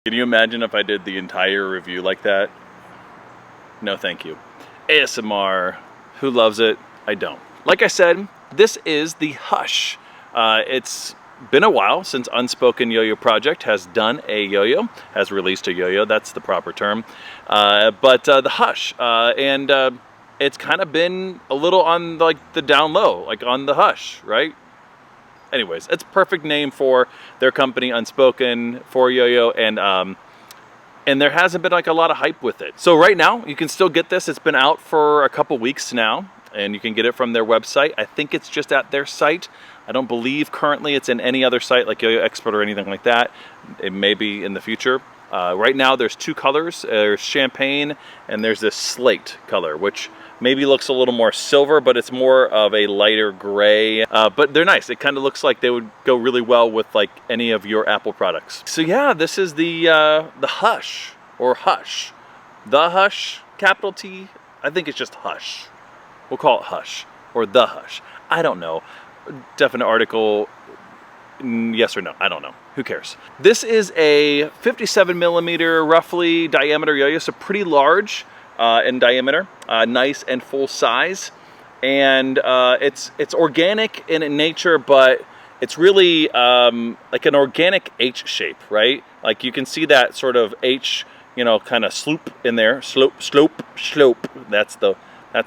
Can you imagine if I did the entire review like that? No, thank you. ASMR, who loves it? I don't. Like I said, this is the Hush. It's been a while since Unspoken YoYo Project has done a yo-yo, has released a yo-yo, that's the proper term. But the Hush, and it's kind of been a little on like the down low, like on the hush, right? Anyways, it's a perfect name for their company, Unspoken, for yo-yo, and there hasn't been like a lot of hype with it. So right now, you can still get this. It's been out for a couple weeks now, and you can get it from their website. I think it's just at their site. I don't believe currently it's in any other site like Yo-Yo Expert or anything like that. It may be in the future. Right now there's two colors. There's champagne and there's this slate color, which maybe looks a little more silver, but it's more of a lighter gray. But they're nice. It kind of looks like they would go really well with like any of your Apple products. So yeah, this is the Hush, or Hush. The Hush, capital T. I think it's just Hush. We'll call it Hush, or the Hush. I don't know. Definite article, yes or no, I don't know. Who cares? This is a 57 millimeter roughly diameter yo-yo, so pretty large in diameter, nice and full size, and it's organic in nature, but it's really like an organic H shape, right? Like you can see that sort of H, you know, kind of slope in there, slope. That's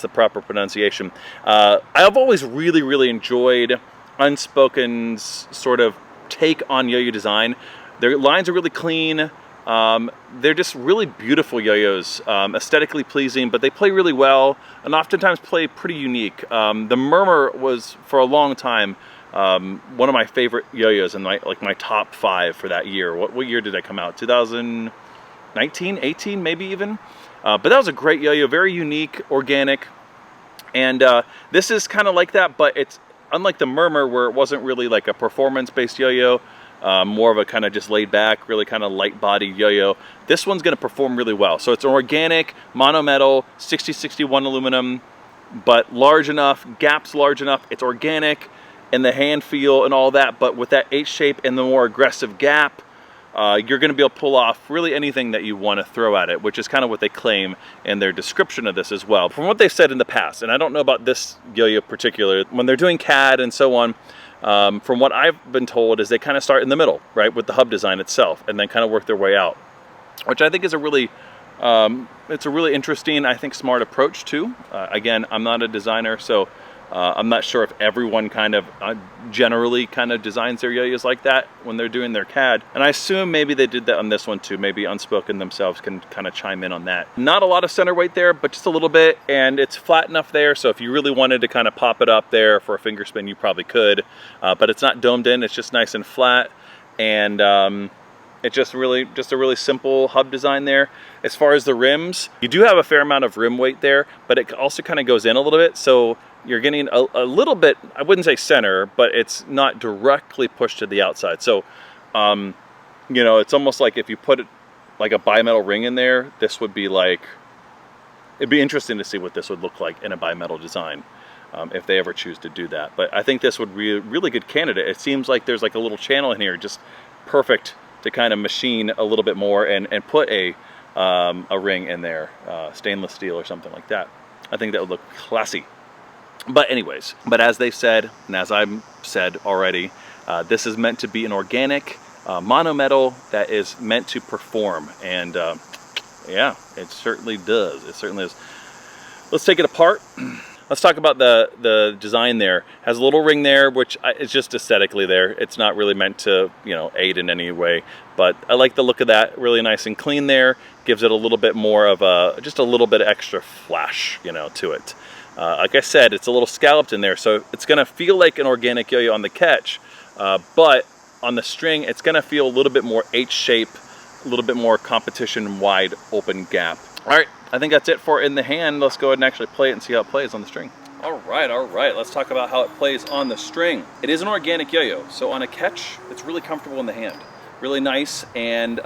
the proper pronunciation. I've always really enjoyed Unspoken's sort of take on yo-yo design. Their lines are really clean. They're just really beautiful yo-yos, aesthetically pleasing, but they play really well and oftentimes play pretty unique. The Murmur was, for a long time, one of my favorite yo-yos and my top 5 for that year. What year did that come out? 2019, 18, maybe even? But that was a great yo-yo, very unique, organic, and this is kind of like that, but it's unlike the Murmur where it wasn't really like a performance-based yo-yo, more of a kind of just laid back, really kind of light-bodied yo-yo. This one's going to perform really well. So it's an organic, mono-metal, 6061 aluminum, but large enough, gaps large enough, it's organic, and the hand feel and all that, but with that H shape and the more aggressive gap, you're going to be able to pull off really anything that you want to throw at it, which is kind of what they claim in their description of this as well. From what they've said in the past, and I don't know about this yo-yo particular, when they're doing CAD and so on, from what I've been told is they kind of start in the middle, right, with the hub design itself, and then kind of work their way out, which I think is a really, it's a really interesting, I think, smart approach too. Again, I'm not a designer, so I'm not sure if everyone kind of generally kind of designs their yo-yos like that when they're doing their CAD. And I assume maybe they did that on this one too. Maybe Unspoken themselves can kind of chime in on that. Not a lot of center weight there, but just a little bit. And it's flat enough there, so if you really wanted to kind of pop it up there for a finger spin, you probably could. But it's not domed in, it's just nice and flat. And it's just a really simple hub design there. As far as the rims, you do have a fair amount of rim weight there, but it also kind of goes in a little bit. So you're getting a little bit, I wouldn't say center, but it's not directly pushed to the outside. So, you know, it's almost like if you put it like a bimetal ring in there, this would be like, it'd be interesting to see what this would look like in a bimetal design, if they ever choose to do that. But I think this would be a really good candidate. It seems like there's like a little channel in here, just perfect to kind of machine a little bit more and put a ring in there, stainless steel or something like that. I think that would look classy. But anyways, but as they've said, and as I've said already, this is meant to be an organic mono-metal that is meant to perform. And yeah, it certainly does. It certainly is. Let's take it apart. Let's talk about the design there. It has a little ring there, which is just aesthetically there. It's not really meant to, you know, aid in any way. But I like the look of that. Really nice and clean there. Gives it a little bit more of a, just a little bit extra flash, you know, to it. Like I said, it's a little scalloped in there, so it's going to feel like an organic yo-yo on the catch, but on the string, it's going to feel a little bit more H-shape, a little bit more competition wide open gap. All right, I think that's it for in the hand. Let's go ahead and actually play it and see how it plays on the string. All right, let's talk about how it plays on the string. It is an organic yo-yo, so on a catch, it's really comfortable in the hand. Really nice, and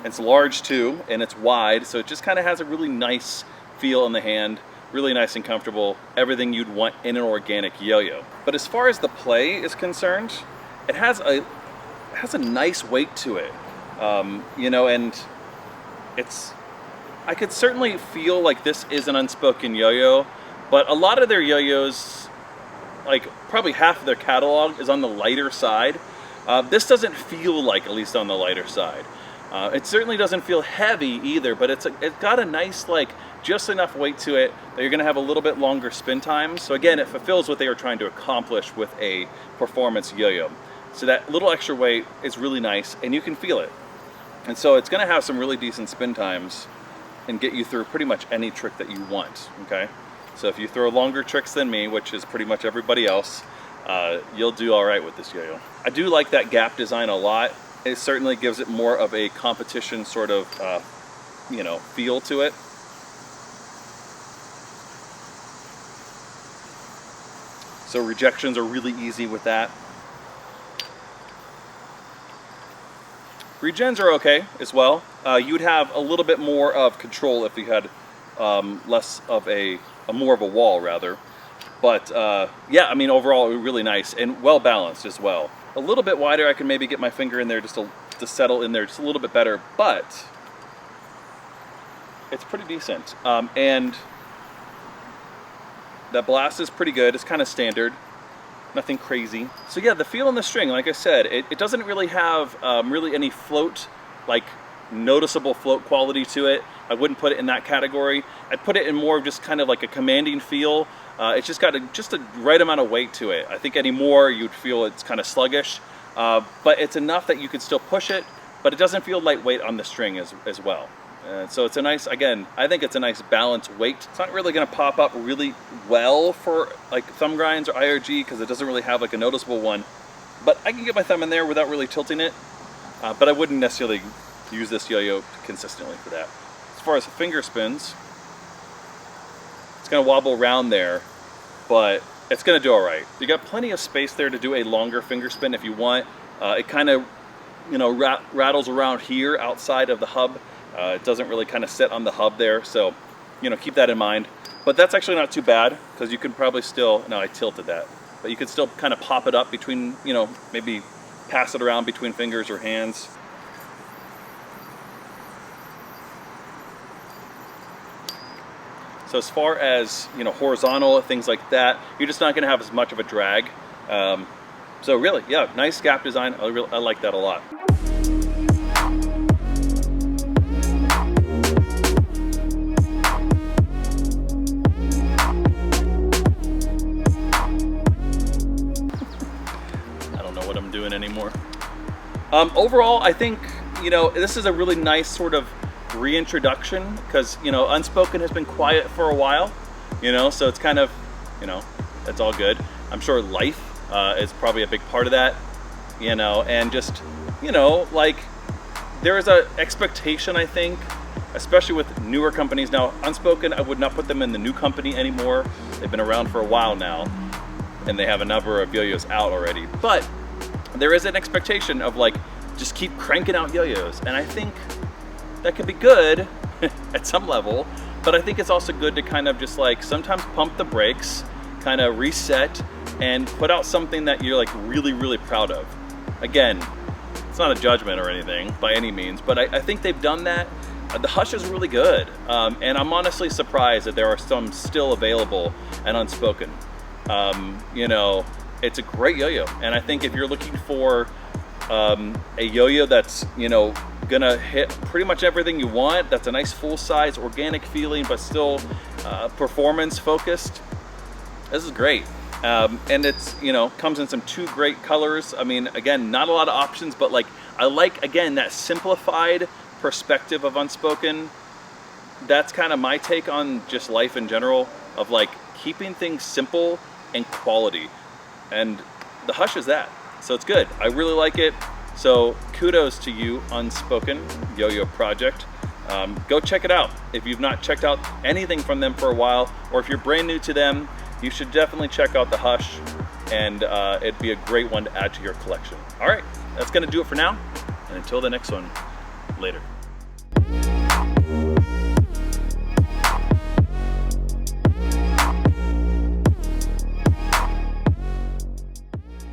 it's large too, and it's wide, so it just kind of has a really nice feel in the hand. Really nice and comfortable, everything you'd want in an organic yo-yo. But as far as the play is concerned, it has a nice weight to it. You know, and I could certainly feel like this is an Unspoken yo-yo, but a lot of their yo-yos, like probably half of their catalog, is on the lighter side. This doesn't feel like, at least on the lighter side. It certainly doesn't feel heavy either, but it's got a nice, like, just enough weight to it that you're going to have a little bit longer spin times. So again, it fulfills what they were trying to accomplish with a performance yo-yo. So that little extra weight is really nice, and you can feel it. And so it's going to have some really decent spin times and get you through pretty much any trick that you want, okay? So if you throw longer tricks than me, which is pretty much everybody else, you'll do all right with this yo-yo. I do like that gap design a lot. It certainly gives it more of a competition sort of, you know, feel to it. So rejections are really easy with that. Regens are okay as well. You'd have a little bit more of control if you had less of more of a wall rather. But yeah, I mean, overall really nice and well balanced as well. A little bit wider, I can maybe get my finger in there just to settle in there just a little bit better, but it's pretty decent. And that blast is pretty good. It's kind of standard, nothing crazy. So yeah, the feel on the string, like I said, it doesn't really have really any float, like noticeable float quality to it. I wouldn't put it in that category. I'd put it in more of just kind of like a commanding feel. It's just got just a right amount of weight to it. I think any more you'd feel it's kind of sluggish, but it's enough that you could still push it, but it doesn't feel lightweight on the string as well. So it's a nice, again, I think it's a nice balanced weight. It's not really going to pop up really well for like thumb grinds or IRG because it doesn't really have like a noticeable one, but I can get my thumb in there without really tilting it, but I wouldn't necessarily use this yo-yo consistently for that. As far as finger spins, it's going to wobble around there, but it's going to do all right. You got plenty of space there to do a longer finger spin if you want. It kind of, you know, rattles around here outside of the hub. It doesn't really kind of sit on the hub there, so, you know, keep that in mind. But that's actually not too bad because you can probably still, no, I tilted that, but you could still kind of pop it up between, you know, maybe pass it around between fingers or hands. So as far as, you know, horizontal, things like that, you're just not going to have as much of a drag. So really, yeah, nice gap design. I like that a lot. I don't know what I'm doing anymore. Overall, I think, you know, this is a really nice sort of reintroduction because, you know, Unspoken has been quiet for a while, you know, so it's kind of, you know, it's all good. I'm sure life is probably a big part of that, you know, and just, you know, like there is an expectation, I think, especially with newer companies. Now, Unspoken, I would not put them in the new company anymore. They've been around for a while now and they have a number of yo-yos out already, but there is an expectation of like just keep cranking out yo-yos, and I think that could be good at some level, but I think it's also good to kind of just like sometimes pump the brakes, kind of reset, and put out something that you're like really, really proud of. Again, it's not a judgment or anything by any means, but I think they've done that. The Hush is really good, and I'm honestly surprised that there are some still available and Unspoken. You know, it's a great yo-yo, and I think if you're looking for a yo-yo that's, you know, gonna hit pretty much everything you want, that's a nice full-size organic feeling but still performance focused, this is great. And it's, you know, comes in some two great colors. I mean, again, not a lot of options, but like I like, again, that simplified perspective of Unspoken. That's kind of my take on just life in general, of like keeping things simple and quality, and the Hush is that, so it's good. I really like it. So kudos to you, Unspoken YoYo Project. Go check it out. If you've not checked out anything from them for a while, or if you're brand new to them, you should definitely check out the Hush, and it'd be a great one to add to your collection. All right, that's gonna do it for now, and until the next one, later.